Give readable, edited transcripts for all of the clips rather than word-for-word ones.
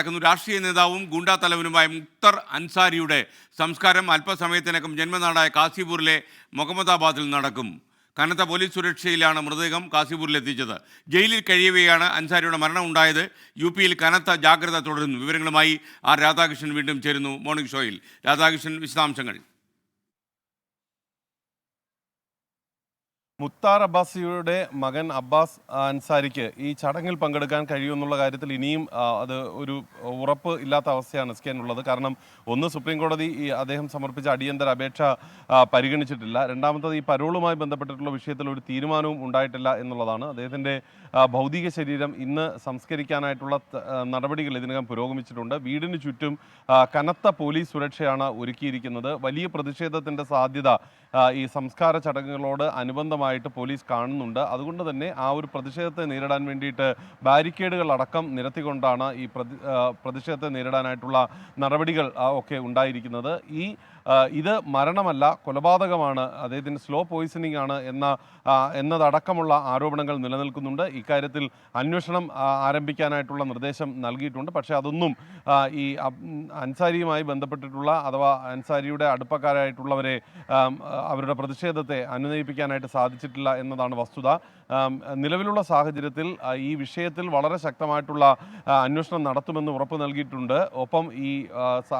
രാഷ്ട്രീയ നേതാവും ഗൂണ്ടാ തലവനുമായ മുക്തർ അൻസാരിയുടെ സംസ്കാരം അല്പസമയത്തിനകം ജന്മനാടായ കാസിപൂരിലെ മൊഹമ്മദാബാദിൽ നടക്കും. കനത്ത പോലീസ് സുരക്ഷയിലാണ് മൃതദേഹം കാസിപൂരിലെത്തിച്ചത്. ജയിലിൽ കഴിയവെയാണ് അൻസാരിയുടെ മരണം ഉണ്ടായത്. യു.പിയിൽ കനത്ത ജാഗ്രത തുടരുന്നു. വിവരങ്ങളുമായി ആർ രാധാകൃഷ്ണൻ വീണ്ടും ചേരുന്നു മോർണിംഗ് ഷോയിൽ. രാധാകൃഷ്ണൻ, വിശദാംശങ്ങൾ. മുക്താർ അബ്ബാസിയുടെ മകൻ അബ്ബാസ് അൻസാരിക്ക് ഈ ചടങ്ങിൽ പങ്കെടുക്കാൻ കഴിയുമെന്നുള്ള കാര്യത്തിൽ ഇനിയും അത് ഒരു ഉറപ്പ് ഇല്ലാത്ത അവസ്ഥയാണ് എസ്കേനുള്ളത്. കാരണം ഒന്ന്, സുപ്രീം കോടതി ഈ അദ്ദേഹം സമർപ്പിച്ച അടിയന്തര അപേക്ഷ പരിഗണിച്ചിട്ടില്ല. രണ്ടാമത്തത്, ഈ പരോളുമായി ബന്ധപ്പെട്ടിട്ടുള്ള വിഷയത്തിൽ ഒരു തീരുമാനവും ഉണ്ടായിട്ടില്ല എന്നുള്ളതാണ്. അദ്ദേഹത്തിൻ്റെ ഭൗതിക ശരീരം ഇന്ന് സംസ്കരിക്കാനായിട്ടുള്ള നടപടികൾ ഇതിനകം പുരോഗമിച്ചിട്ടുണ്ട്. വീടിന് ചുറ്റും കനത്ത പോലീസ് സുരക്ഷയാണ് ഒരുക്കിയിരിക്കുന്നത്. വലിയ പ്രതിഷേധത്തിൻ്റെ സാധ്യത ഈ സംസ്കാര ചടങ്ങുകളോട് അനുബന്ധമായിട്ട് പോലീസ് കാണുന്നുണ്ട്. അതുകൊണ്ട് തന്നെ ആ ഒരു പ്രതിഷേധത്തെ നേരിടാൻ വേണ്ടിയിട്ട് ബാരിക്കേഡുകൾ അടക്കം നിരത്തിക്കൊണ്ടാണ് ഈ പ്രതിഷേധത്തെ നേരിടാനായിട്ടുള്ള നടപടികൾ ഒക്കെ ഉണ്ടായിരിക്കുന്നത്. ഇത് മരണമല്ല, കൊലപാതകമാണ്, അദ്ദേഹത്തിൻ്റെ സ്ലോ പോയിസണിംഗ് ആണ് എന്നതടക്കമുള്ള ആരോപണങ്ങൾ നിലനിൽക്കുന്നുണ്ട്. ഇക്കാര്യത്തിൽ അന്വേഷണം ആരംഭിക്കാനായിട്ടുള്ള നിർദ്ദേശം നൽകിയിട്ടുണ്ട്. പക്ഷേ അതൊന്നും ഈ അൻസാരിയുമായി ബന്ധപ്പെട്ടിട്ടുള്ള അഥവാ അൻസാരിയുടെ അടുപ്പക്കാരായിട്ടുള്ളവരെ അവരുടെ പ്രതിഷേധത്തെ അനുനയിപ്പിക്കാനായിട്ട് സാധിച്ചിട്ടില്ല എന്നതാണ് വസ്തുത. നിലവിലുള്ള സാഹചര്യത്തിൽ ഈ വിഷയത്തിൽ വളരെ ശക്തമായിട്ടുള്ള അന്വേഷണം നടത്തുമെന്ന് ഉറപ്പ് നൽകിയിട്ടുണ്ട്. ഒപ്പം ഈ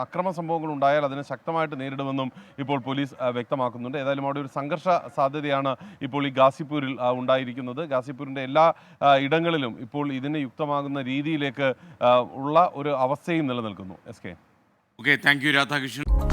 അക്രമ സംഭവങ്ങൾ ഉണ്ടായാൽ അതിനെ ശക്തമായിട്ട് നേരിടുമെന്നും ഇപ്പോൾ പോലീസ് വ്യക്തമാക്കുന്നുണ്ട്. ഏതായാലും അവിടെ ഒരു സംഘർഷ സാധ്യതയാണ് ഇപ്പോൾ ഈ ഗാസിപൂരിൽ ഉണ്ടായിരിക്കുന്നത്. ഗാസിപൂരിൻ്റെ എല്ലാ ഇടങ്ങളിലും ഇപ്പോൾ ഇതിന് യുക്തമാകുന്ന രീതിയിലേക്ക് ഉള്ള ഒരു അവസ്ഥയും നിലനിൽക്കുന്നു. S K. Okay, thank you Radhakrishnan.